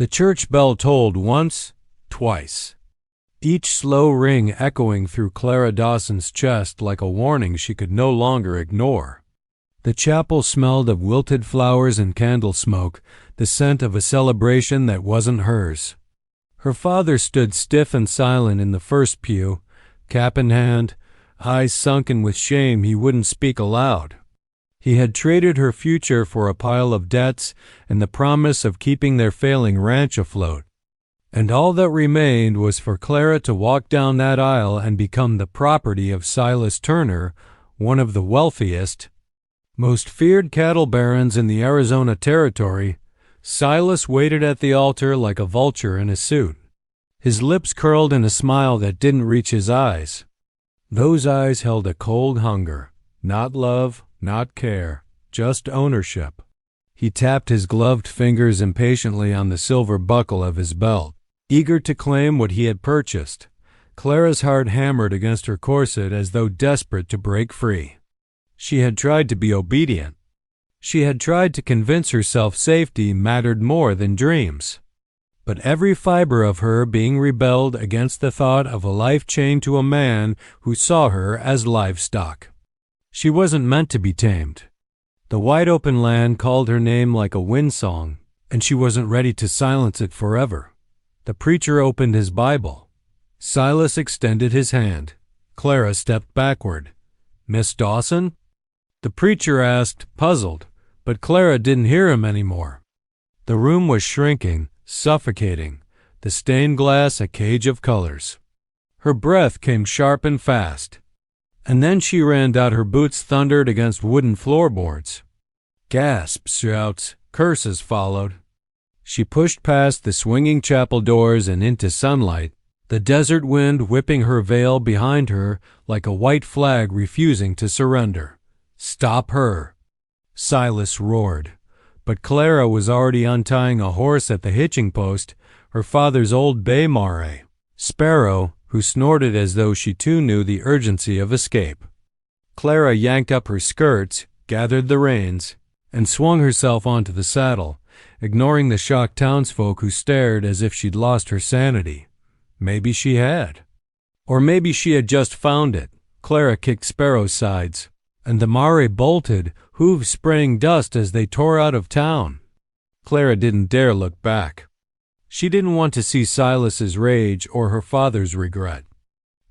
The church bell tolled once, twice, each slow ring echoing through Clara Dawson's chest like a warning she could no longer ignore. The chapel smelled of wilted flowers and candle smoke, the scent of a celebration that wasn't hers. Her father stood stiff and silent in the first pew, cap in hand, eyes sunken with shame he wouldn't speak aloud. He had traded her future for a pile of debts and the promise of keeping their failing ranch afloat. And all that remained was for Clara to walk down that aisle and become the property of Silas Turner, one of the wealthiest, most feared cattle barons in the Arizona Territory. Silas waited at the altar like a vulture in a suit. His lips curled in a smile that didn't reach his eyes. Those eyes held a cold hunger, not love, not care, just ownership. He tapped his gloved fingers impatiently on the silver buckle of his belt, eager to claim what he had purchased. Clara's heart hammered against her corset as though desperate to break free. She had tried to be obedient. She had tried to convince herself safety mattered more than dreams. But every fiber of her being rebelled against the thought of a life chained to a man who saw her as livestock. She wasn't meant to be tamed. The wide-open land called her name like a wind song, and she wasn't ready to silence it forever. The preacher opened his Bible. Silas extended his hand. Clara stepped backward. "Miss Dawson?" The preacher asked, puzzled, but Clara didn't hear him anymore. The room was shrinking, suffocating, the stained glass a cage of colors. Her breath came sharp and fast, and then she ran out. Her boots thundered against wooden floorboards. Gasps, shouts, curses followed. She pushed past the swinging chapel doors and into sunlight, the desert wind whipping her veil behind her like a white flag refusing to surrender. "Stop her!" Silas roared. But Clara was already untying a horse at the hitching post, her father's old bay mare, Sparrow, who snorted as though she too knew the urgency of escape. Clara yanked up her skirts, gathered the reins, and swung herself onto the saddle, ignoring the shocked townsfolk who stared as if she'd lost her sanity. Maybe she had. Or maybe she had just found it. Clara kicked Sparrow's sides, and the mare bolted, hooves spraying dust as they tore out of town. Clara didn't dare look back. She didn't want to see Silas's rage or her father's regret.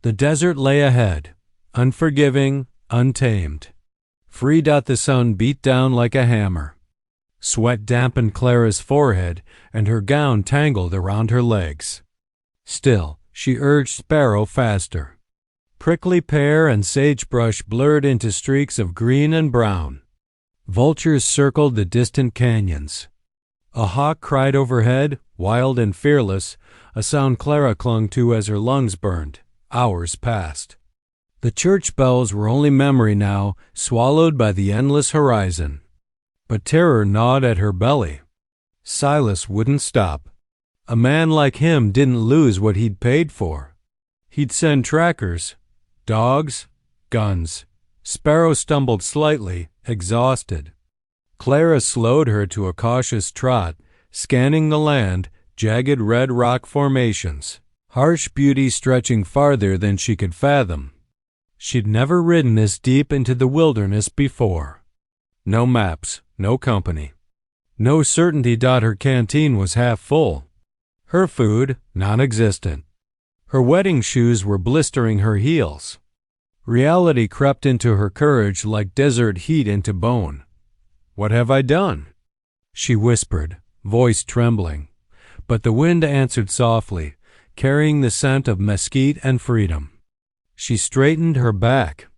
The desert lay ahead, unforgiving, untamed. Free. The sun beat down like a hammer. Sweat dampened Clara's forehead, and her gown tangled around her legs. Still, she urged Sparrow faster. Prickly pear and sagebrush blurred into streaks of green and brown. Vultures circled the distant canyons. A hawk cried overhead, wild and fearless, a sound Clara clung to as her lungs burned. Hours passed. The church bells were only memory now, swallowed by the endless horizon. But terror gnawed at her belly. Silas wouldn't stop. A man like him didn't lose what he'd paid for. He'd send trackers, dogs, guns. Sparrow stumbled slightly, exhausted. Clara slowed her to a cautious trot, scanning the land, jagged red rock formations, harsh beauty stretching farther than she could fathom. She'd never ridden this deep into the wilderness before. No maps, no company. No certainty. Her canteen was half full. Her food, non-existent. Her wedding shoes were blistering her heels. Reality crept into her courage like desert heat into bone. "What have I done?" she whispered, voice trembling. But the wind answered softly, carrying the scent of mesquite and freedom. She straightened her back.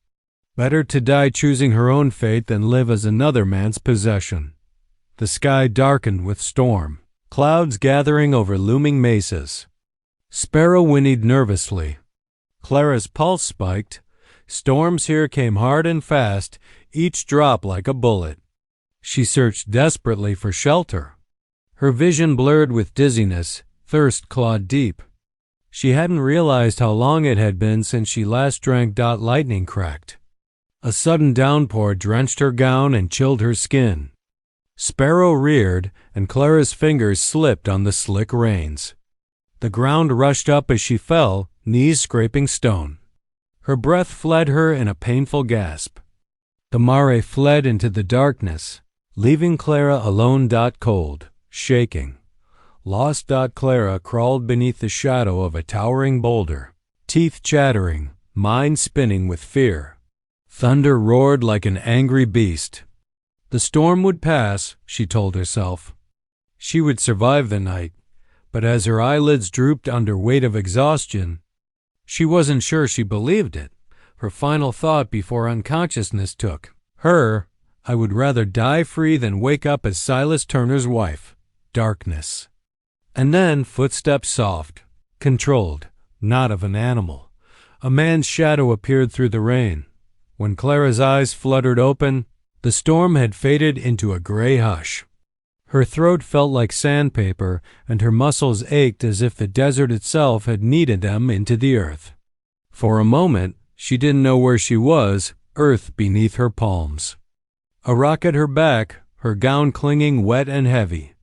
Better to die choosing her own fate than live as another man's possession. The sky darkened with storm, clouds gathering over looming mesas. Sparrow whinnied nervously. Clara's pulse spiked. Storms here came hard and fast, each drop like a bullet. She searched desperately for shelter. Her vision blurred with dizziness, thirst clawed deep. She hadn't realized how long it had been since she last drank. Lightning cracked. A sudden downpour drenched her gown and chilled her skin. Sparrow reared, and Clara's fingers slipped on the slick reins. The ground rushed up as she fell, knees scraping stone. Her breath fled her in a painful gasp. The mare fled into the darkness, leaving Clara alone. Cold, shaking. Lost. Clara crawled beneath the shadow of a towering boulder, teeth chattering, mind spinning with fear. Thunder roared like an angry beast. The storm would pass, she told herself. She would survive the night, but as her eyelids drooped under weight of exhaustion, she wasn't sure she believed it. Her final thought before unconsciousness took her, I would rather die free than wake up as Silas Turner's wife. Darkness. And then footsteps soft, controlled, not of an animal. A man's shadow appeared through the rain. When Clara's eyes fluttered open, the storm had faded into a gray hush. Her throat felt like sandpaper, and her muscles ached as if the desert itself had kneaded them into the earth. For a moment, she didn't know where she was, earth beneath her palms. A rock at her back, her gown clinging wet and heavy.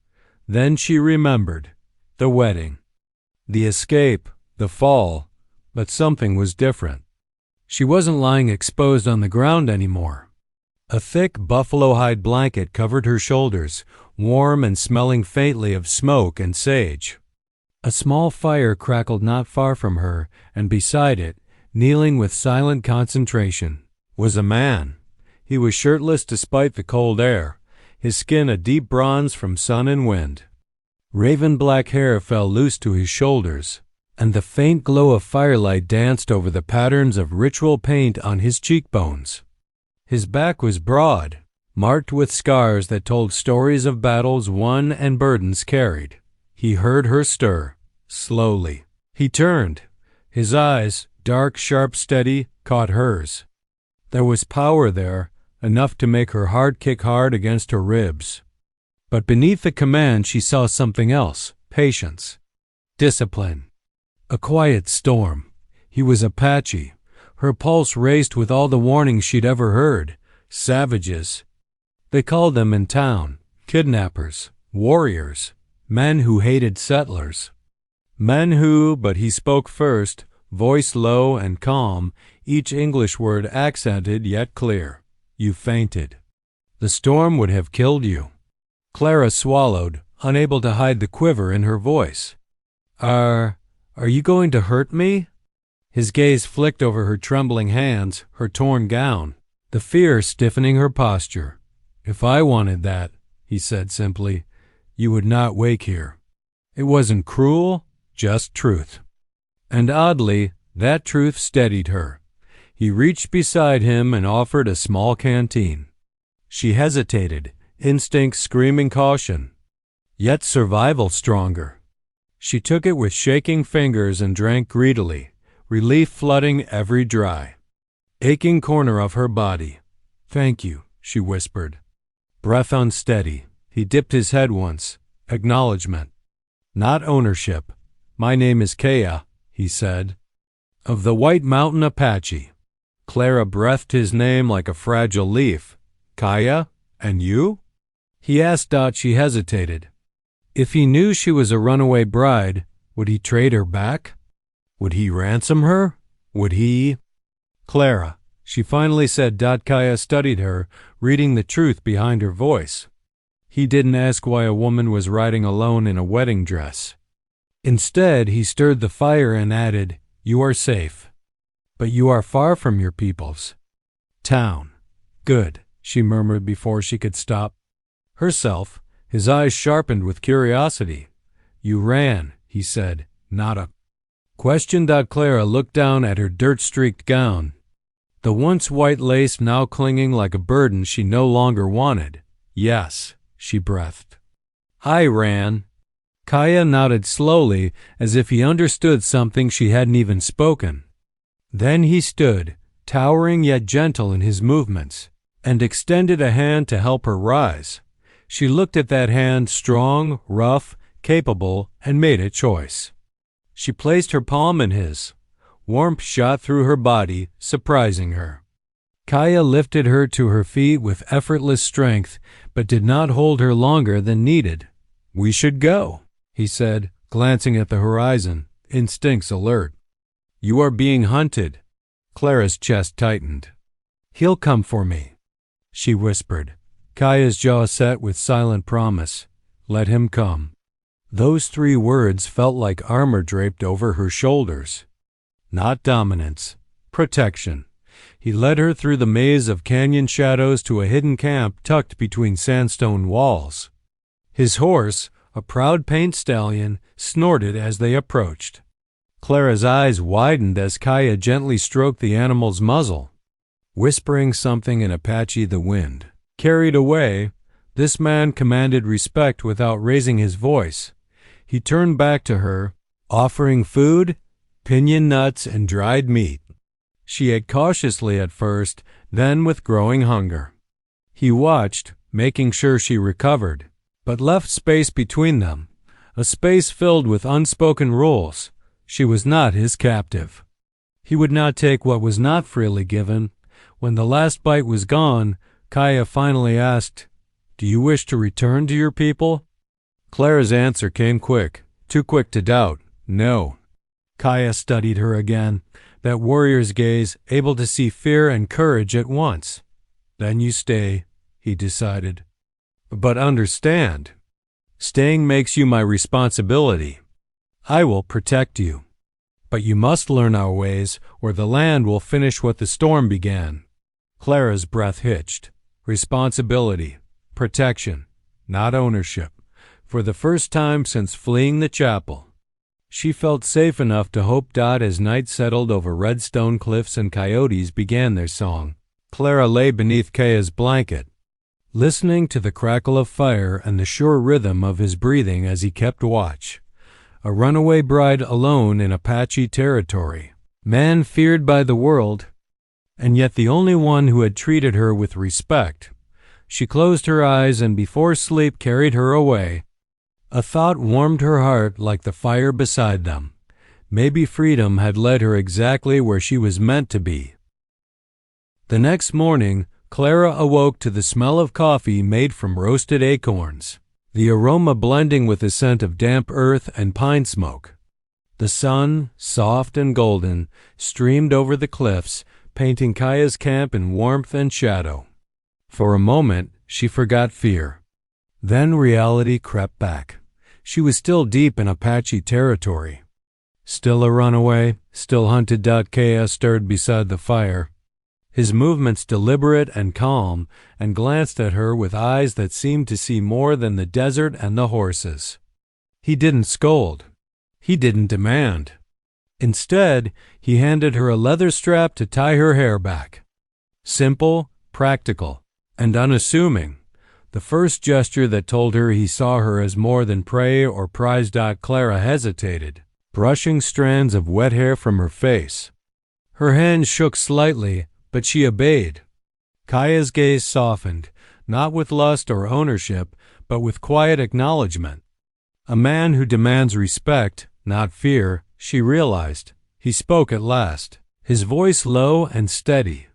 Then she remembered. The wedding. The escape. The fall. But something was different. She wasn't lying exposed on the ground anymore. A thick buffalo hide blanket covered her shoulders, warm and smelling faintly of smoke and sage. A small fire crackled not far from her, and beside it, kneeling with silent concentration, was a man. He was shirtless despite the cold air, his skin a deep bronze from sun and wind. Raven black hair fell loose to his shoulders, and the faint glow of firelight danced over the patterns of ritual paint on his cheekbones. His back was broad, marked with scars that told stories of battles won and burdens carried. He heard her stir, slowly. He turned. His eyes, dark, sharp, steady, caught hers. There was power there, enough to make her heart kick hard against her ribs. But beneath the command she saw something else, patience, discipline. A quiet storm. He was Apache. Her pulse raced with all the warnings she'd ever heard. Savages. They called them in town. Kidnappers. Warriors. Men who hated settlers. Men who, but he spoke first, voice low and calm, each English word accented yet clear. You fainted. The storm would have killed you. Clara swallowed, unable to hide the quiver in her voice. Are you going to hurt me? His gaze flicked over her trembling hands, her torn gown, the fear stiffening her posture. If I wanted that, he said simply, you would not wake here. It wasn't cruel, just truth. And oddly, that truth steadied her. He reached beside him and offered a small canteen. She hesitated, instinct screaming caution, yet survival stronger. She took it with shaking fingers and drank greedily, relief flooding every dry, aching corner of her body. Thank you, she whispered. Breath unsteady. He dipped his head once. Acknowledgement. Not ownership. My name is Kaya, he said. Of the White Mountain Apache. Clara breathed his name like a fragile leaf. Kaya? And you? He asked. She hesitated. If he knew she was a runaway bride, would he trade her back? Would he ransom her? Would he? Clara, she finally said. Kaya studied her, reading the truth behind her voice. He didn't ask why a woman was riding alone in a wedding dress. Instead, he stirred the fire and added, You are safe. But you are far from your people's town. Good, she murmured before she could stop herself. His eyes sharpened with curiosity. You ran, he said, not a question. Clara looked down at her dirt-streaked gown, the once white lace now clinging like a burden she no longer wanted. Yes, she breathed. I ran. Kaya nodded slowly, as if he understood something she hadn't even spoken. Then he stood, towering yet gentle in his movements, and extended a hand to help her rise. She looked at that hand, strong, rough, capable, and made a choice. She placed her palm in his. Warmth shot through her body, surprising her. Kaya lifted her to her feet with effortless strength, but did not hold her longer than needed. "We should go," he said, glancing at the horizon, instincts alert. "You are being hunted." Clara's chest tightened. "He'll come for me," she whispered. Kaya's jaw set with silent promise. Let him come. Those 3 words felt like armor draped over her shoulders. Not dominance, protection. He led her through the maze of canyon shadows to a hidden camp tucked between sandstone walls. His horse, a proud paint stallion, snorted as they approached. Clara's eyes widened as Kaya gently stroked the animal's muzzle, whispering something in Apache the wind. Carried away, this man commanded respect without raising his voice. He turned back to her, offering food, piñon nuts, and dried meat. She ate cautiously at first, then with growing hunger. He watched, making sure she recovered, but left space between them, a space filled with unspoken rules. She was not his captive. He would not take what was not freely given. When the last bite was gone, Kaya finally asked, "Do you wish to return to your people?" Clara's answer came quick, too quick to doubt. "No." Kaya studied her again, that warrior's gaze, able to see fear and courage at once. "Then you stay," he decided. "But understand, staying makes you my responsibility. I will protect you. But you must learn our ways, or the land will finish what the storm began." Clara's breath hitched. Responsibility, protection, not ownership. For the first time since fleeing the chapel, she felt safe enough to hope as night settled over red stone cliffs and coyotes began their song. Clara lay beneath Kaya's blanket, listening to the crackle of fire and the sure rhythm of his breathing as he kept watch. A runaway bride alone in Apache territory, man feared by the world, and yet the only one who had treated her with respect. She closed her eyes and before sleep carried her away. A thought warmed her heart like the fire beside them. Maybe freedom had led her exactly where she was meant to be. The next morning, Clara awoke to the smell of coffee made from roasted acorns, the aroma blending with the scent of damp earth and pine smoke. The sun, soft and golden, streamed over the cliffs, painting Kaya's camp in warmth and shadow. For a moment, she forgot fear. Then reality crept back. She was still deep in Apache territory. Still a runaway, still hunted. Kaya stirred beside the fire, his movements deliberate and calm, and glanced at her with eyes that seemed to see more than the desert and the horses. He didn't scold. He didn't demand. Instead, he handed her a leather strap to tie her hair back. Simple, practical, and unassuming. The first gesture that told her he saw her as more than prey or prize. Clara hesitated, brushing strands of wet hair from her face. Her hands shook slightly, but she obeyed. Kaya's gaze softened, not with lust or ownership, but with quiet acknowledgement. A man who demands respect, not fear, she realized. He spoke at last, his voice low and steady.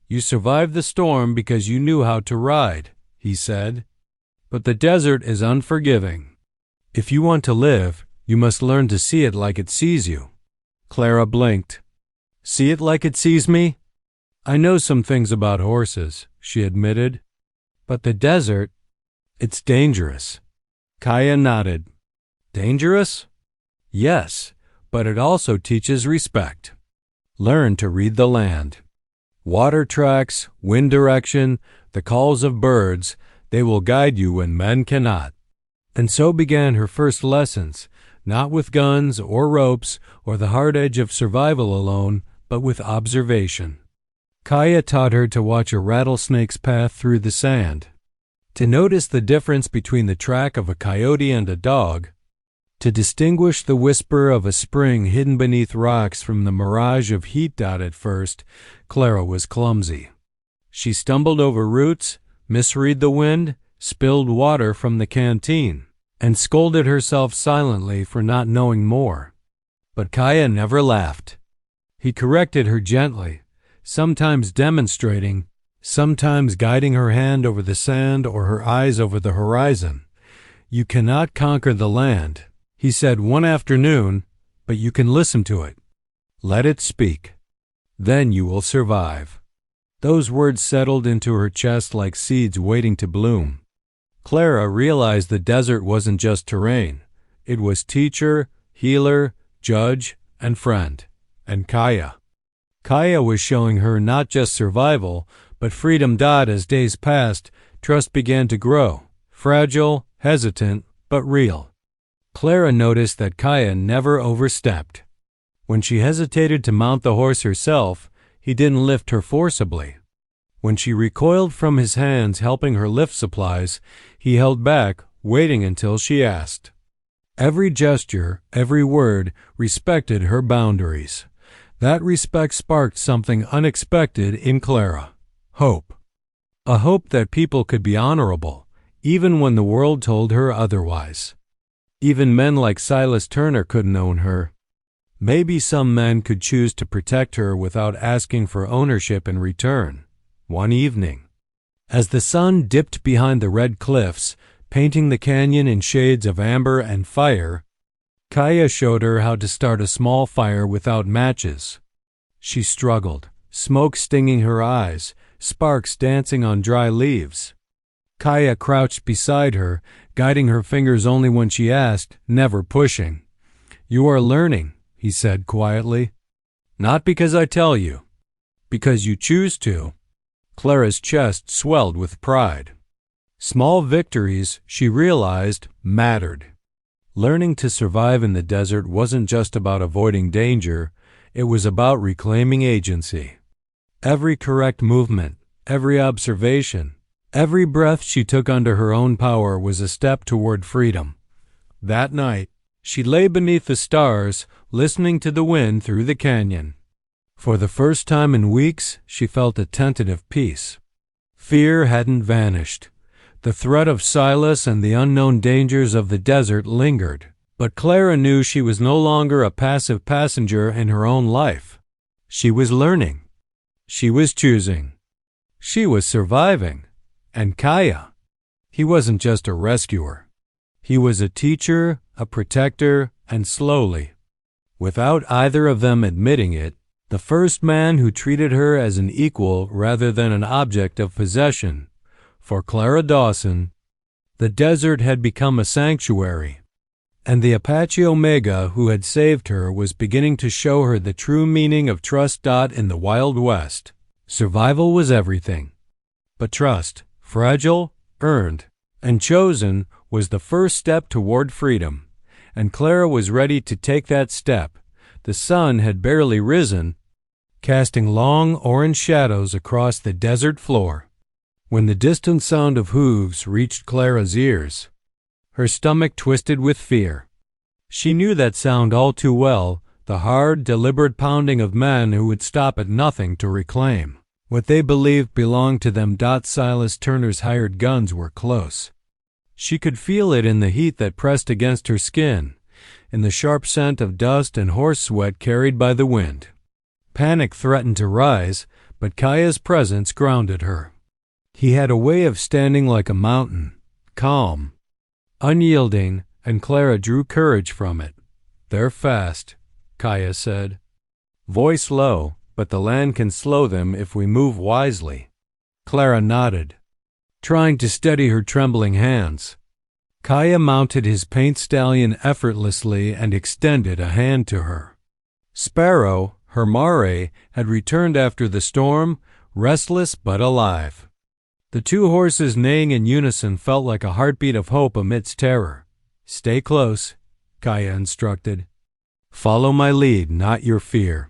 "You survived the storm because you knew how to ride," he said. "But the desert is unforgiving. If you want to live, you must learn to see it like it sees you." Clara blinked. "See it like it sees me?" "I know some things about horses," she admitted. "But the desert, it's dangerous." Kaya nodded. "Dangerous?" "Yes, but it also teaches respect. Learn to read the land. Water tracks, wind direction, the calls of birds, they will guide you when men cannot." And so began her first lessons, not with guns or ropes or the hard edge of survival alone, but with observation. Kaya taught her to watch a rattlesnake's path through the sand, to notice the difference between the track of a coyote and a dog, to distinguish the whisper of a spring hidden beneath rocks from the mirage of heat. At first, Clara was clumsy. She stumbled over roots, misread the wind, spilled water from the canteen, and scolded herself silently for not knowing more. But Kaya never laughed. He corrected her gently, sometimes demonstrating, sometimes guiding her hand over the sand or her eyes over the horizon. "You cannot conquer the land," he said one afternoon, "but you can listen to it. Let it speak. Then you will survive." Those words settled into her chest like seeds waiting to bloom. Clara realized the desert wasn't just terrain. It was teacher, healer, judge, and friend. And Kaya. Kaya was showing her not just survival, but freedom. As days passed, trust began to grow. Fragile, hesitant, but real. Clara noticed that Kaya never overstepped. When she hesitated to mount the horse herself, he didn't lift her forcibly. When she recoiled from his hands helping her lift supplies, he held back, waiting until she asked. Every gesture, every word respected her boundaries. That respect sparked something unexpected in Clara. Hope. A hope that people could be honorable, even when the world told her otherwise. Even men like Silas Turner couldn't own her. Maybe some men could choose to protect her without asking for ownership in return. One evening, as the sun dipped behind the red cliffs, painting the canyon in shades of amber and fire, Kaya showed her how to start a small fire without matches. She struggled, smoke stinging her eyes, sparks dancing on dry leaves. Kaya crouched beside her, guiding her fingers only when she asked, never pushing. "You are learning," he said quietly. "Not because I tell you, because you choose to." Clara's chest swelled with pride. Small victories, she realized, mattered. Learning to survive in the desert wasn't just about avoiding danger, it was about reclaiming agency. Every correct movement, every observation, every breath she took under her own power was a step toward freedom. That night, she lay beneath the stars, listening to the wind through the canyon. For the first time in weeks, she felt a tentative peace. Fear hadn't vanished. The threat of Silas and the unknown dangers of the desert lingered, but Clara knew she was no longer a passive passenger in her own life. She was learning. She was choosing. She was surviving. And Kaya, he wasn't just a rescuer. He was a teacher, a protector, and slowly, without either of them admitting it, the first man who treated her as an equal rather than an object of possession. For Clara Dawson, the desert had become a sanctuary, and the Apache Omega who had saved her was beginning to show her the true meaning of trust. In the Wild West, survival was everything. But trust, fragile, earned, and chosen, was the first step toward freedom, and Clara was ready to take that step. The sun had barely risen, casting long orange shadows across the desert floor, when the distant sound of hooves reached Clara's ears. Her stomach twisted with fear. She knew that sound all too well, the hard, deliberate pounding of men who would stop at nothing to reclaim what they believed belonged to them. Silas Turner's hired guns were close. She could feel it in the heat that pressed against her skin, in the sharp scent of dust and horse sweat carried by the wind. Panic threatened to rise, but Kaya's presence grounded her. He had a way of standing like a mountain, calm, unyielding, and Clara drew courage from it. "They're fast," Kaya said. Voice low, "but the land can slow them if we move wisely." Clara nodded, trying to steady her trembling hands. Kaya mounted his paint stallion effortlessly and extended a hand to her. Sparrow, her mare, had returned after the storm, restless but alive. The two horses neighing in unison felt like a heartbeat of hope amidst terror. "Stay close," Kaya instructed. "Follow my lead, not your fear."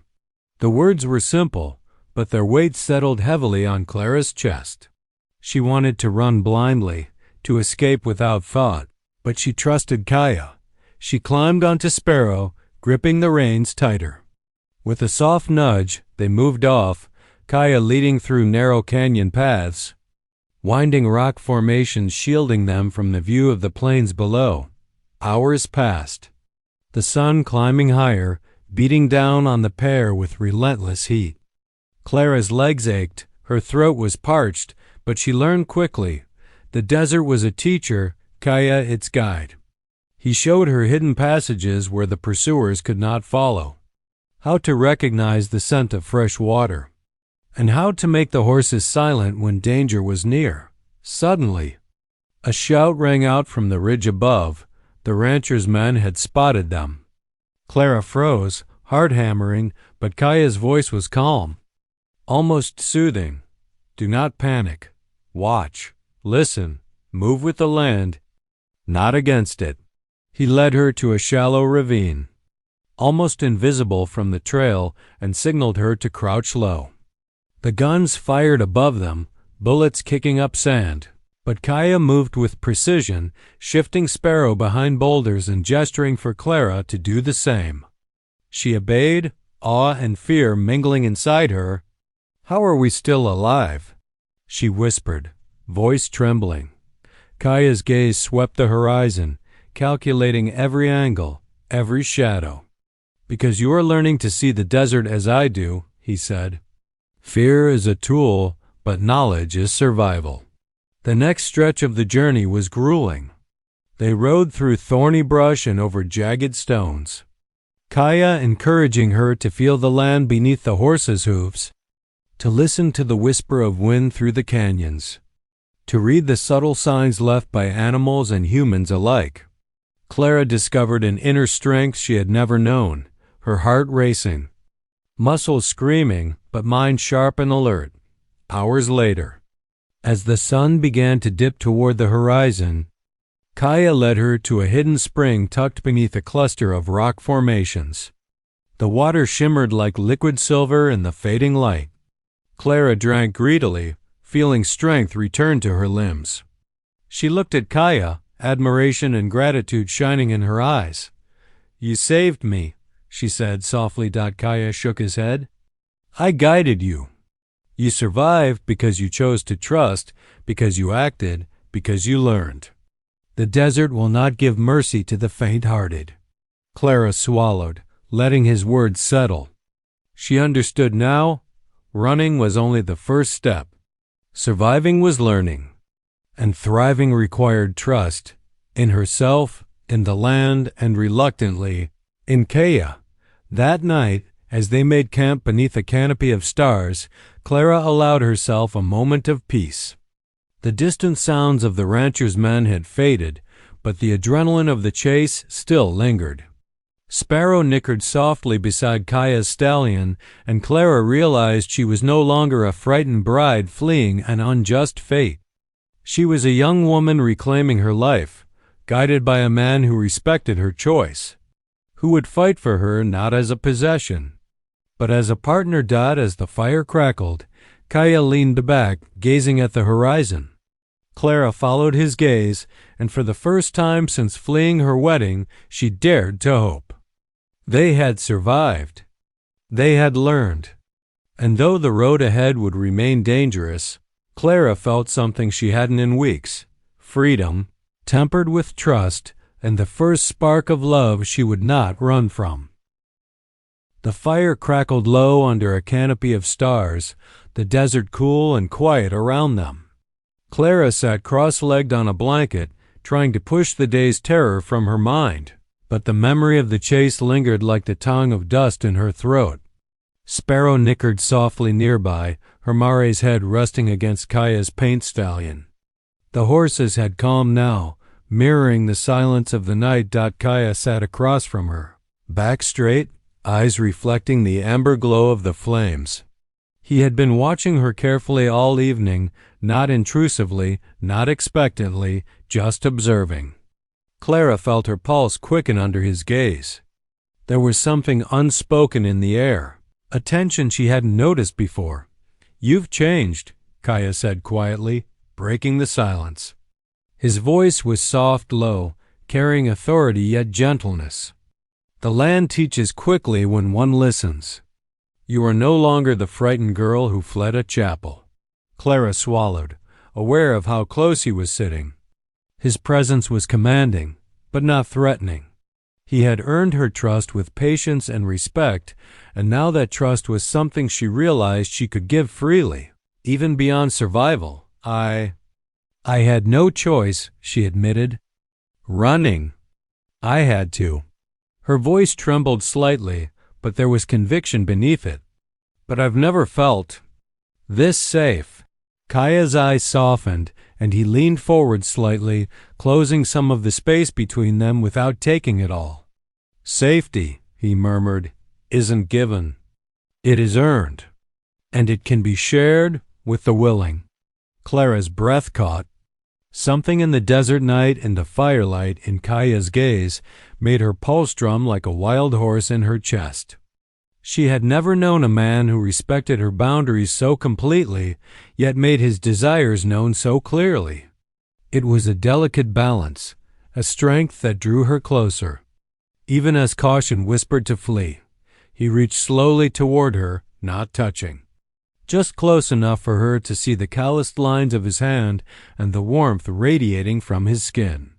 The words were simple, but their weight settled heavily on Clara's chest. She wanted to run blindly, to escape without thought, but she trusted Kaya. She climbed onto Sparrow, gripping the reins tighter. With a soft nudge, they moved off, Kaya leading through narrow canyon paths, winding rock formations shielding them from the view of the plains below. Hours passed, the sun climbing higher, beating down on the pair with relentless heat. Clara's legs ached, Her throat was parched, but she learned quickly. The desert was a teacher, Kaya its guide. He showed her hidden passages where the pursuers could not follow, how to recognize the scent of fresh water, and how to make the horses silent when danger was near. Suddenly, a shout rang out from the ridge above. The rancher's men had spotted them. Clara froze, heart hammering, but Kaya's voice was calm, almost soothing. Do not panic. Watch. Listen. Move with the land, not against it. He led her to a shallow ravine, almost invisible from the trail, and signaled her to crouch low. The guns fired above them, bullets kicking up sand, but Kaya moved with precision, shifting Sparrow behind boulders and gesturing for Clara to do the same. She obeyed, awe and fear mingling inside her. "How are we still alive?" she whispered, voice trembling. Kaya's gaze swept the horizon, calculating every angle, every shadow. "Because you are learning to see the desert as I do," he said. "Fear is a tool, but knowledge is survival." The next stretch of the journey was grueling. They rode through thorny brush and over jagged stones, Kaya encouraging her to feel the land beneath the horses' hooves, to listen to the whisper of wind through the canyons, to read the subtle signs left by animals and humans alike. Clara discovered an inner strength she had never known, her heart racing, muscles screaming, but mind sharp and alert. Hours later, as the sun began to dip toward the horizon, Kaya led her to a hidden spring tucked beneath a cluster of rock formations. The water shimmered like liquid silver in the fading light. Clara drank greedily, feeling strength return to her limbs. She looked at Kaya, admiration and gratitude shining in her eyes. "You saved me," she said softly. Kaya shook his head. "I guided you. You survived because you chose to trust, because you acted, because you learned. The desert will not give mercy to the faint-hearted." Clara swallowed, letting his words settle. She understood now. Running was only the first step. Surviving was learning, and thriving required trust in herself, in the land, and reluctantly, in Kaya. That night, as they made camp beneath a canopy of stars, Clara allowed herself a moment of peace. The distant sounds of the rancher's men had faded, but the adrenaline of the chase still lingered. Sparrow nickered softly beside Kaya's stallion, and Clara realized she was no longer a frightened bride fleeing an unjust fate. She was a young woman reclaiming her life, guided by a man who respected her choice, who would fight for her not as a possession, but as a partner. As the fire crackled, Kaya leaned back, gazing at the horizon. Clara followed his gaze, and for the first time since fleeing her wedding, she dared to hope. They had survived. They had learned. And though the road ahead would remain dangerous, Clara felt something she hadn't in weeks: freedom, tempered with trust, and the first spark of love she would not run from. The fire crackled low under a canopy of stars, the desert cool and quiet around them. Clara sat cross-legged on a blanket, trying to push the day's terror from her mind, but the memory of the chase lingered like the tongue of dust in her throat. Sparrow nickered softly nearby, her mare's head resting against Kaya's paint stallion. The horses had calmed now, mirroring the silence of the night. Kaya sat across from her, back straight, eyes reflecting the amber glow of the flames. He had been watching her carefully all evening, not intrusively, not expectantly, just observing. Clara felt her pulse quicken under his gaze. There was something unspoken in the air, a tension she hadn't noticed before. "You've changed," Kaya said quietly, breaking the silence. His voice was soft, low, carrying authority yet gentleness. "The land teaches quickly when one listens. You are no longer the frightened girl who fled a chapel." Clara swallowed, aware of how close he was sitting. His presence was commanding, but not threatening. He had earned her trust with patience and respect, and now that trust was something she realized she could give freely. even beyond survival. I had no choice, she admitted. Running. I had to. Her voice trembled slightly, but there was conviction beneath it. But I've never felt this safe. Kaya's eyes softened, and he leaned forward slightly, closing some of the space between them without taking it all. Safety, he murmured, isn't given. It is earned. And it can be shared with the willing. Clara's breath caught. Something in the desert night and the firelight in Kaya's gaze made her pulse drum like a wild horse in her chest. She had never known a man who respected her boundaries so completely, yet made his desires known so clearly. It was a delicate balance, a strength that drew her closer. Even as caution whispered to flee, he reached slowly toward her, not touching. Just close enough for her to see the calloused lines of his hand and the warmth radiating from his skin.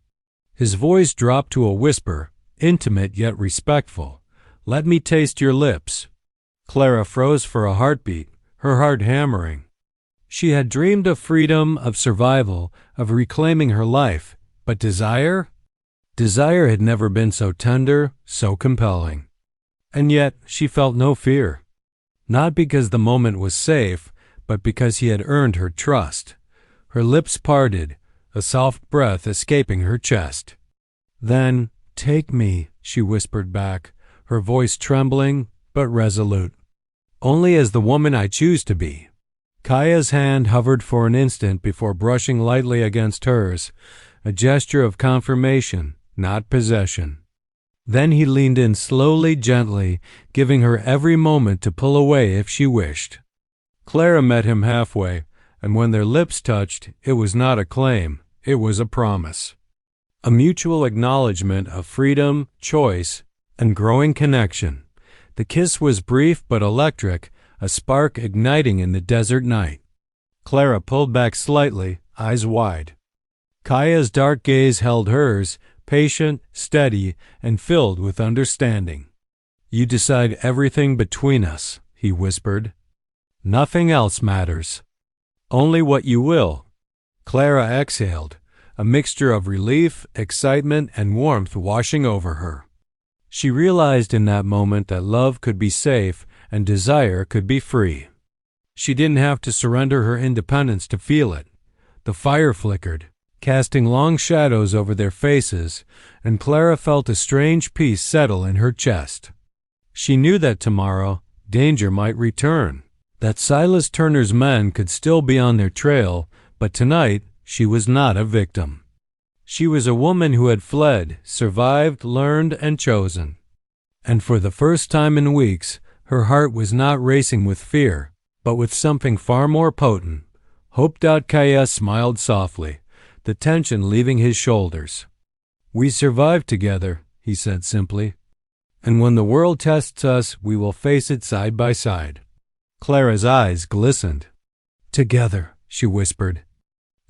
His voice dropped to a whisper, intimate yet respectful. Let me taste your lips. Clara froze for a heartbeat, her heart hammering. She had dreamed of freedom, of survival, of reclaiming her life, but desire? Desire had never been so tender, so compelling. And yet she felt no fear. Not because the moment was safe, but because he had earned her trust. Her lips parted, a soft breath escaping her chest. Then, take me, she whispered back, her voice trembling but resolute. Only as the woman I choose to be. Kaya's hand hovered for an instant before brushing lightly against hers, a gesture of confirmation, not possession. Then he leaned in slowly, gently, giving her every moment to pull away if she wished. Clara met him halfway, and when their lips touched, it was not a claim, it was a promise. A mutual acknowledgement of freedom, choice, and growing connection. The kiss was brief but electric, a spark igniting in the desert night. Clara pulled back slightly, eyes wide. Kaya's dark gaze held hers, patient, steady, and filled with understanding. You decide everything between us, he whispered. Nothing else matters. Only what you will. Clara exhaled, a mixture of relief, excitement, and warmth washing over her. She realized in that moment that love could be safe and desire could be free. She didn't have to surrender her independence to feel it. The fire flickered, casting long shadows over their faces, and Clara felt a strange peace settle in her chest. She knew that tomorrow danger might return, that Silas Turner's men could still be on their trail, but tonight she was not a victim. She was a woman who had fled, survived, learned, and chosen. And for the first time in weeks, her heart was not racing with fear, but with something far more potent. Hope. Kaya smiled softly, the tension leaving his shoulders. We survived together, he said simply. And when the world tests us, we will face it side by side. Clara's eyes glistened. Together, she whispered.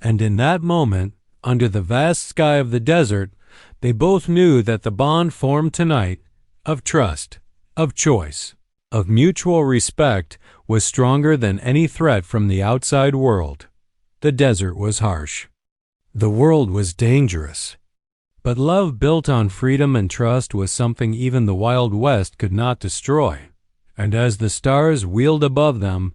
And in that moment, under the vast sky of the desert, they both knew that the bond formed tonight, of trust, of choice, of mutual respect, was stronger than any threat from the outside world. The desert was harsh. The world was dangerous. But love built on freedom and trust was something even the Wild West could not destroy. And as the stars wheeled above them,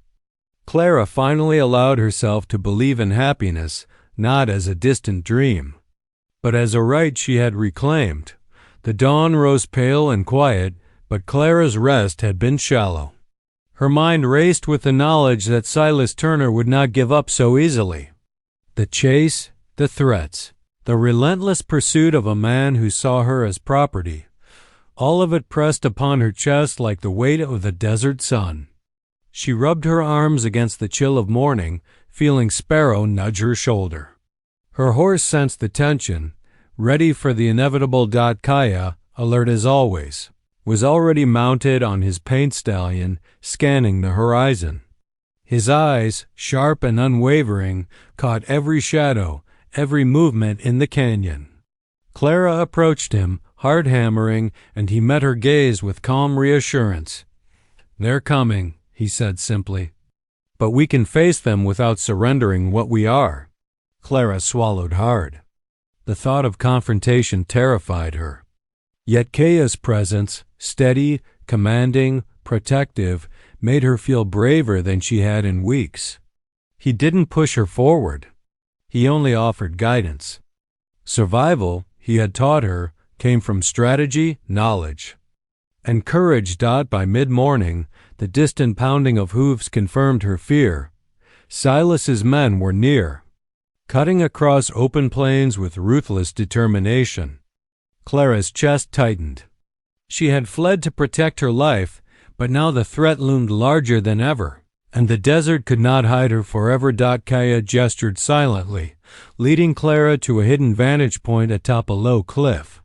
Clara finally allowed herself to believe in happiness, not as a distant dream, but as a right she had reclaimed. The dawn rose pale and quiet, but Clara's rest had been shallow. Her mind raced with the knowledge that Silas Turner would not give up so easily. The chase, the threats, the relentless pursuit of a man who saw her as property, all of it pressed upon her chest like the weight of the desert sun. She rubbed her arms against the chill of morning, feeling Sparrow nudge her shoulder. Her horse sensed the tension, ready for the inevitable. Kaya, alert as always, was already mounted on his paint stallion, scanning the horizon. His eyes, sharp and unwavering, caught every shadow, every movement in the canyon. Clara approached him, heart hammering, and he met her gaze with calm reassurance. They're coming, he said simply. But we can face them without surrendering what we are." Clara swallowed hard. The thought of confrontation terrified her. Yet Kaya's presence, steady, commanding, protective, made her feel braver than she had in weeks. He didn't push her forward. He only offered guidance. Survival, he had taught her, came from strategy, knowledge, and courage. By mid-morning, the distant pounding of hooves confirmed her fear. Silas's men were near, cutting across open plains with ruthless determination. Clara's chest tightened. She had fled to protect her life, but now the threat loomed larger than ever, and the desert could not hide her forever. Kaya gestured silently, leading Clara to a hidden vantage point atop a low cliff.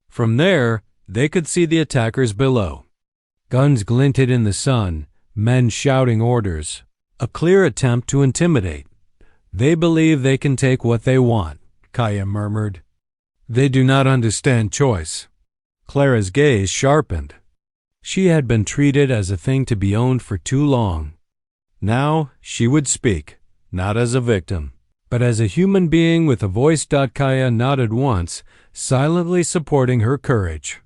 From there, they could see the attackers below. Guns glinted in the sun, men shouting orders, a clear attempt to intimidate. "They believe they can take what they want," Kaya murmured. "They do not understand choice." Clara's gaze sharpened. She had been treated as a thing to be owned for too long. Now she would speak, not as a victim, but as a human being with a voice. Kaya nodded once, silently supporting her courage.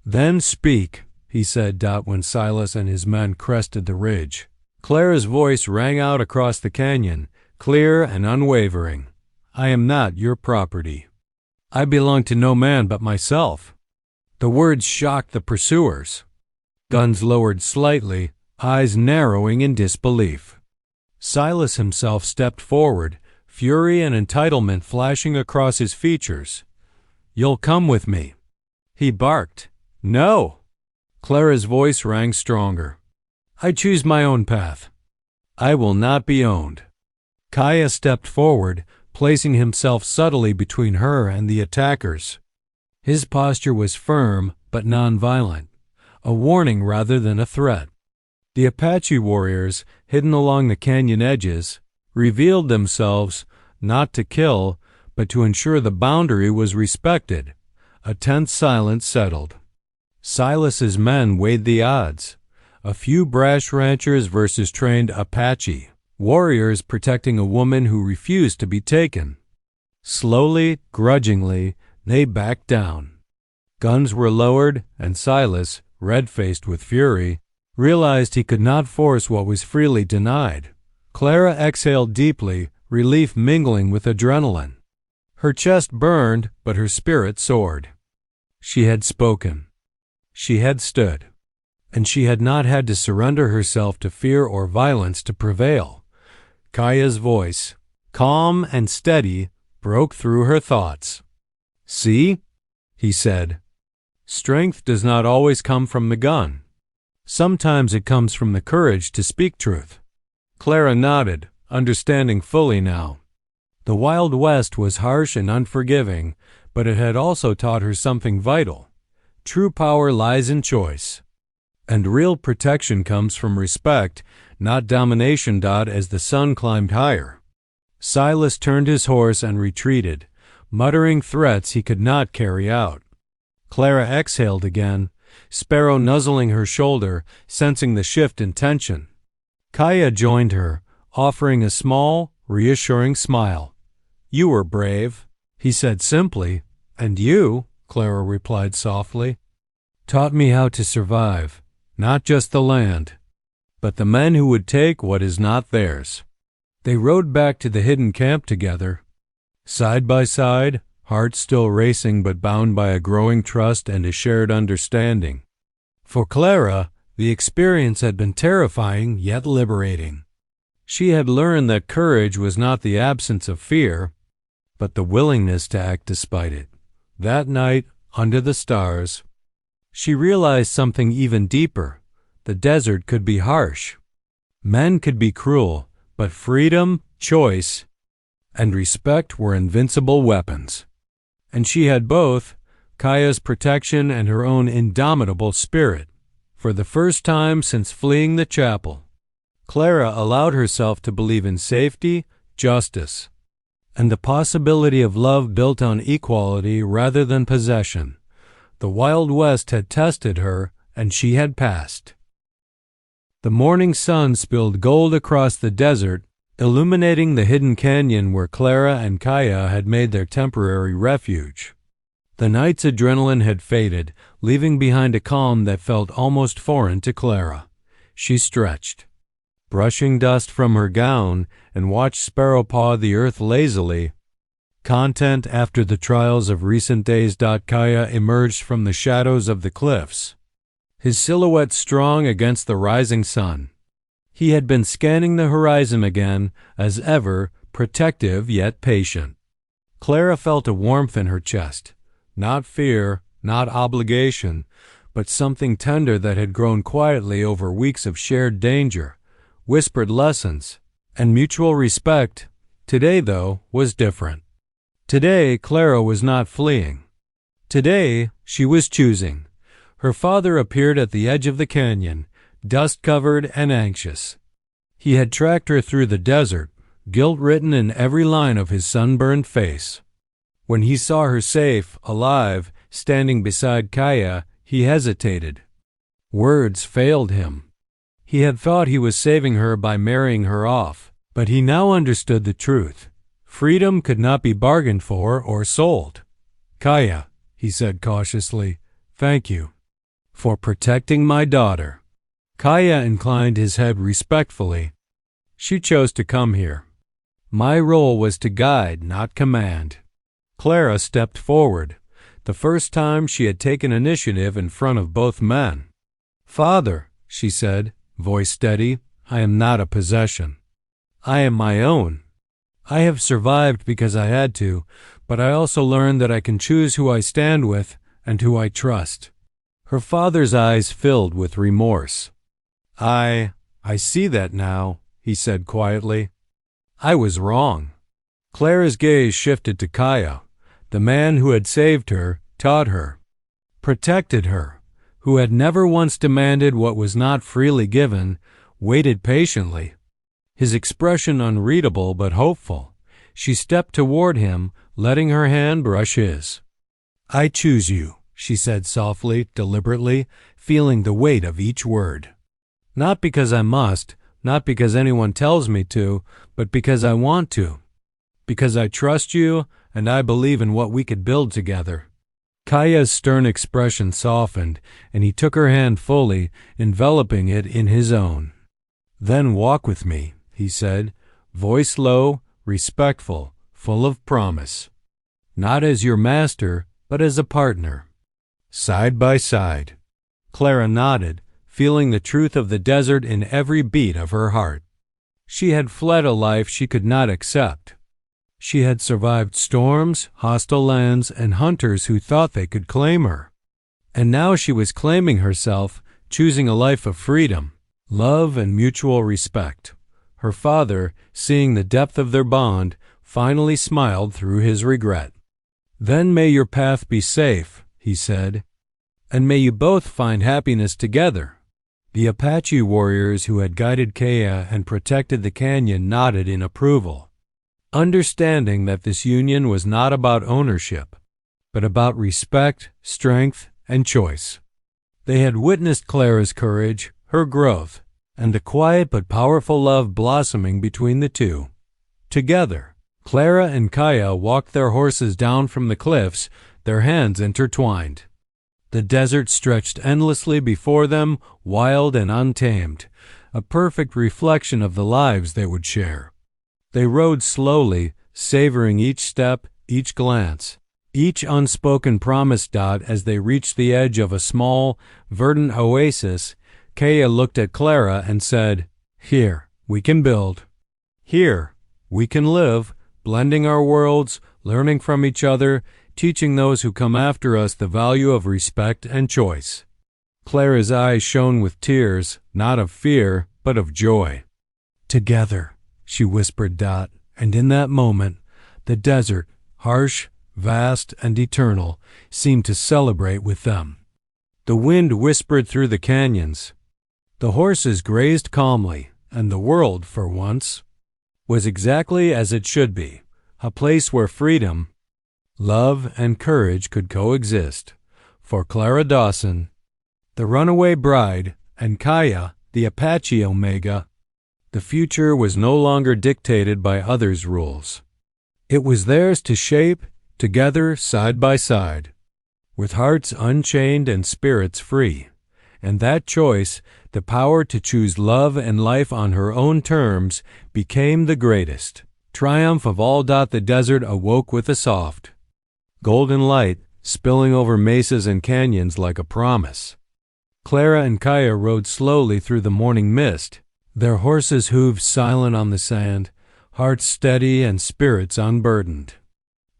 "Then speak," he said. When Silas and his men crested the ridge, Clara's voice rang out across the canyon, clear and unwavering. "I am not your property. I belong to no man but myself." The words shocked the pursuers. Guns lowered slightly, eyes narrowing in disbelief. Silas himself stepped forward, fury and entitlement flashing across his features. "You'll come with me," he barked. "No." Clara's voice rang stronger. "I choose my own path. I will not be owned." Kaya stepped forward, placing himself subtly between her and the attackers. His posture was firm but nonviolent, a warning rather than a threat. The Apache warriors, hidden along the canyon edges, revealed themselves, not to kill, but to ensure the boundary was respected. A tense silence settled. Silas's men weighed the odds. A few brash ranchers versus trained Apache warriors protecting a woman who refused to be taken. Slowly, grudgingly, they backed down. Guns were lowered, and Silas, red-faced with fury, realized he could not force what was freely denied. Clara exhaled deeply, relief mingling with adrenaline. Her chest burned, but her spirit soared. She had spoken. She had stood. And she had not had to surrender herself to fear or violence to prevail. Kaya's voice, calm and steady, broke through her thoughts. "See," he said, "strength does not always come from the gun. Sometimes it comes from the courage to speak truth." Clara nodded, understanding fully now. The Wild West was harsh and unforgiving, but it had also taught her something vital. True power lies in choice. And real protection comes from respect, not domination. As the sun climbed higher, Silas turned his horse and retreated, muttering threats he could not carry out. Clara exhaled again, Sparrow nuzzling her shoulder, sensing the shift in tension. Kaya joined her, offering a small, reassuring smile. "You were brave," he said simply. "And you," Clara replied softly, "taught me how to survive. Not just the land, but the men who would take what is not theirs." They rode back to the hidden camp together, side by side, hearts still racing but bound by a growing trust and a shared understanding. For Clara, the experience had been terrifying yet liberating. She had learned that courage was not the absence of fear, but the willingness to act despite it. That night, under the stars, she realized something even deeper. The desert could be harsh. Men could be cruel, but freedom, choice, and respect were invincible weapons. And she had both, Kaya's protection and her own indomitable spirit. For the first time since fleeing the chapel, Clara allowed herself to believe in safety, justice, and the possibility of love built on equality rather than possession. The Wild West had tested her, and she had passed. The morning sun spilled gold across the desert, illuminating the hidden canyon where Clara and Kaya had made their temporary refuge. The night's adrenaline had faded, leaving behind a calm that felt almost foreign to Clara. She stretched, brushing dust from her gown, and watched Sparrow paw the earth lazily. Content after the trials of recent days. Kaya emerged from the shadows of the cliffs, his silhouette strong against the rising sun. He had been scanning the horizon again, as ever, protective yet patient. Clara felt a warmth in her chest, not fear, not obligation, but something tender that had grown quietly over weeks of shared danger, whispered lessons, and mutual respect. Today, though, was different. Today, Clara was not fleeing. Today, she was choosing. Her father appeared at the edge of the canyon, dust-covered and anxious. He had tracked her through the desert, guilt written in every line of his sunburned face. When he saw her safe, alive, standing beside Kaya, he hesitated. Words failed him. He had thought he was saving her by marrying her off, but he now understood the truth. Freedom could not be bargained for or sold. "Kaya," he said cautiously, "thank you for protecting my daughter." Kaya inclined his head respectfully. "She chose to come here. My role was to guide, not command." Clara stepped forward, the first time she had taken initiative in front of both men. "Father," she said, voice steady, "I am not a possession. I am my own. I have survived because I had to, but I also learned that I can choose who I stand with and who I trust." Her father's eyes filled with remorse. I see that now," he said quietly. "I was wrong." Clara's gaze shifted to Kaya, the man who had saved her, taught her, protected her, who had never once demanded what was not freely given, waited patiently, his expression unreadable but hopeful. She stepped toward him, letting her hand brush his. "I choose you," she said softly, deliberately, feeling the weight of each word. "Not because I must, not because anyone tells me to, but because I want to. Because I trust you, and I believe in what we could build together." Kaya's stern expression softened, and he took her hand fully, enveloping it in his own. "Then walk with me," he said, voice low, respectful, full of promise. "Not as your master, but as a partner. Side by side." Clara nodded, feeling the truth of the desert in every beat of her heart. She had fled a life she could not accept. She had survived storms, hostile lands, and hunters who thought they could claim her. And now she was claiming herself, choosing a life of freedom, love, and mutual respect. Her father, seeing the depth of their bond, finally smiled through his regret. "Then may your path be safe," he said, "and may you both find happiness together." The Apache warriors who had guided Kaya and protected the canyon nodded in approval, understanding that this union was not about ownership, but about respect, strength, and choice. They had witnessed Clara's courage, her growth, and a quiet but powerful love blossoming between the two. Together, Clara and Kaya walked their horses down from the cliffs, their hands intertwined. The desert stretched endlessly before them, wild and untamed, a perfect reflection of the lives they would share. They rode slowly, savoring each step, each glance, each unspoken promise. As they reached the edge of a small, verdant oasis, Kaya looked at Clara and said, "Here, we can build. Here, we can live, blending our worlds, learning from each other, teaching those who come after us the value of respect and choice." Clara's eyes shone with tears, not of fear, but of joy. "Together," she whispered. And in that moment, the desert, harsh, vast, and eternal, seemed to celebrate with them. The wind whispered through the canyons. The horses grazed calmly, and the world, for once, was exactly as it should be, a place where freedom, love, and courage could coexist. For Clara Dawson, the runaway bride, and Kaya, the Apache Omega. The future was no longer dictated by others' rules. It was theirs to shape, together, side by side, with hearts unchained and spirits free. And that choice, the power to choose love and life on her own terms, became the greatest triumph of all. The desert awoke with a soft, golden light, spilling over mesas and canyons like a promise. Clara and Kaya rode slowly through the morning mist, their horses' hooves silent on the sand, hearts steady and spirits unburdened.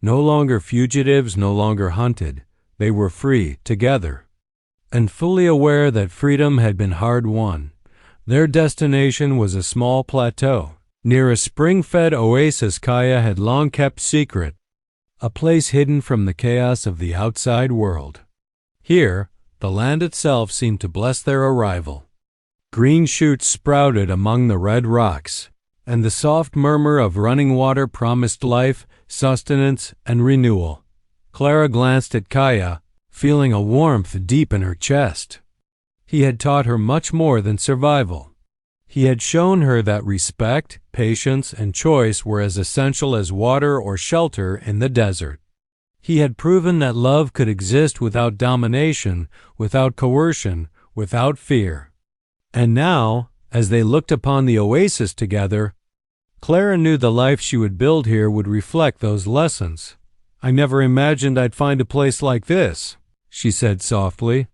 No longer fugitives, no longer hunted, they were free, together. And fully aware that freedom had been hard won, their destination was a small plateau, near a spring-fed oasis Kaya had long kept secret, a place hidden from the chaos of the outside world. Here, the land itself seemed to bless their arrival. Green shoots sprouted among the red rocks, and the soft murmur of running water promised life, sustenance, and renewal. Clara glanced at Kaya, feeling a warmth deep in her chest. He had taught her much more than survival. He had shown her that respect, patience, and choice were as essential as water or shelter in the desert. He had proven that love could exist without domination, without coercion, without fear. And now, as they looked upon the oasis together, Clara knew the life she would build here would reflect those lessons. "I never imagined I'd find a place like this," she said softly,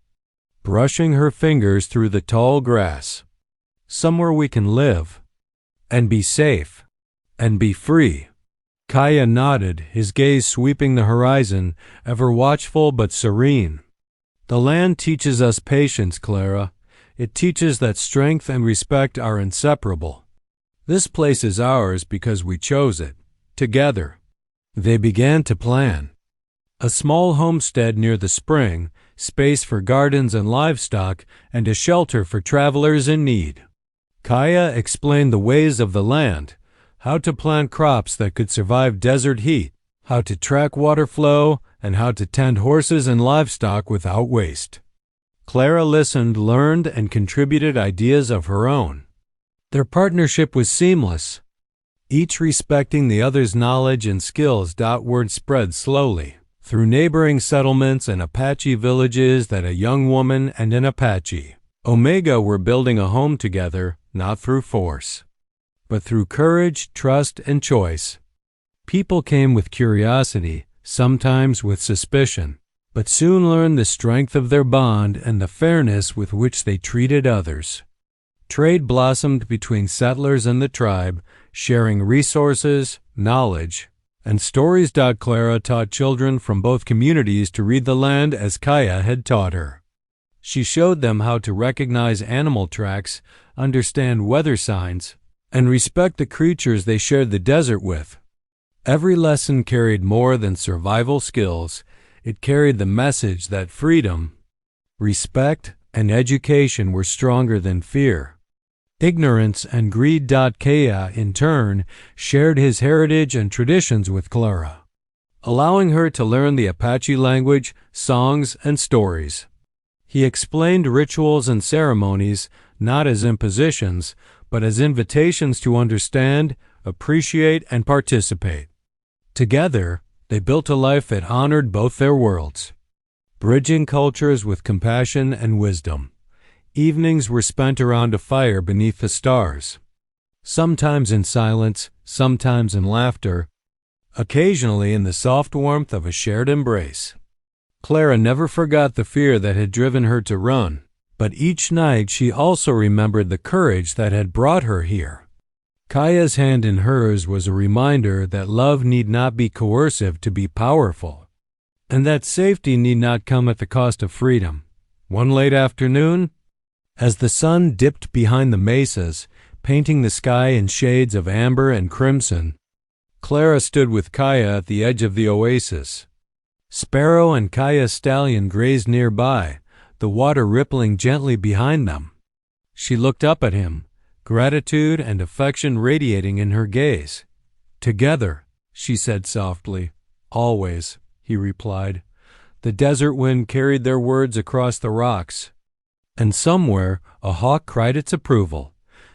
brushing her fingers through the tall grass. "Somewhere we can live, and be safe, and be free." Kaya nodded, his gaze sweeping the horizon, ever watchful but serene. "The land teaches us patience, Clara. It teaches that strength and respect are inseparable. This place is ours because we chose it, together." They began to plan. A small homestead near the spring, space for gardens and livestock, and a shelter for travelers in need. Kaya explained the ways of the land, how to plant crops that could survive desert heat, how to track water flow, and how to tend horses and livestock without waste. Clara listened, learned, and contributed ideas of her own. Their partnership was seamless, each respecting the other's knowledge and skills. Word spread slowly through neighboring settlements and Apache villages that a young woman and an Apache Omega were building a home together, not through force, but through courage, trust, and choice. People came with curiosity, sometimes with suspicion, but soon learned the strength of their bond and the fairness with which they treated others. Trade blossomed between settlers and the tribe, sharing resources, knowledge, and stories. Clara taught children from both communities to read the land as Kaya had taught her. She showed them how to recognize animal tracks, understand weather signs, and respect the creatures they shared the desert with. Every lesson carried more than survival skills. It carried the message that freedom, respect, and education were stronger than fear. Ignorance and greed. Kaya, in turn, shared his heritage and traditions with Clara, allowing her to learn the Apache language, songs, and stories. He explained rituals and ceremonies not as impositions, but as invitations to understand, appreciate, and participate. Together, they built a life that honored both their worlds, bridging cultures with compassion and wisdom. Evenings were spent around a fire beneath the stars, sometimes in silence, sometimes in laughter, occasionally in the soft warmth of a shared embrace. Clara never forgot the fear that had driven her to run, but each night she also remembered the courage that had brought her here. Kaya's hand in hers was a reminder that love need not be coercive to be powerful, and that safety need not come at the cost of freedom. One late afternoon, as the sun dipped behind the mesas, painting the sky in shades of amber and crimson, Clara stood with Kaya at the edge of the oasis. Sparrow and Kaya's stallion grazed nearby, the water rippling gently behind them. She looked up at him, gratitude and affection radiating in her gaze. "Together," she said softly. "Always," he replied. The desert wind carried their words across the rocks, and somewhere, a hawk cried its approval.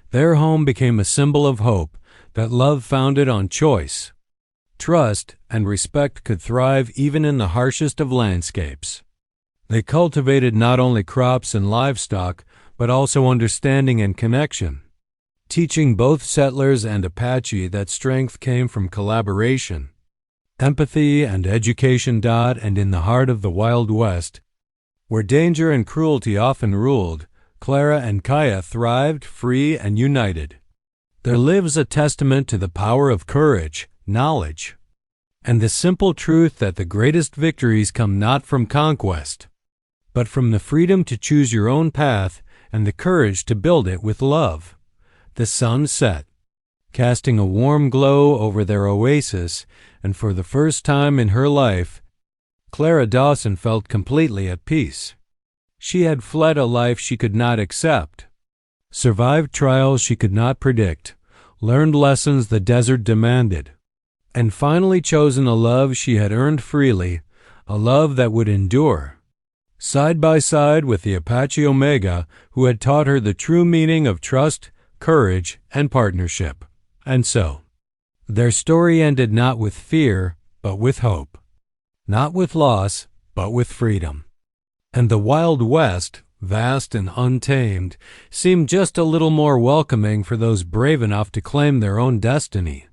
Their home became a symbol of hope, that love founded on choice, trust, and respect could thrive even in the harshest of landscapes. They cultivated not only crops and livestock, but also understanding and connection, teaching both settlers and Apache that strength came from collaboration, empathy, and education. And in the heart of the Wild West, where danger and cruelty often ruled, Clara and Kaya thrived, free and united. There lives a testament to the power of courage, knowledge, and the simple truth that the greatest victories come not from conquest, but from the freedom to choose your own path and the courage to build it with love. The sun set, casting a warm glow over their oasis, and for the first time in her life, Clara Dawson felt completely at peace. She had fled a life she could not accept, survived trials she could not predict, learned lessons the desert demanded, and finally chosen a love she had earned freely, a love that would endure, side by side with the Apache Omega who had taught her the true meaning of trust, courage, and partnership. And so, their story ended not with fear, but with hope, not with loss, but with freedom. And the Wild West, vast and untamed, seemed just a little more welcoming for those brave enough to claim their own destiny.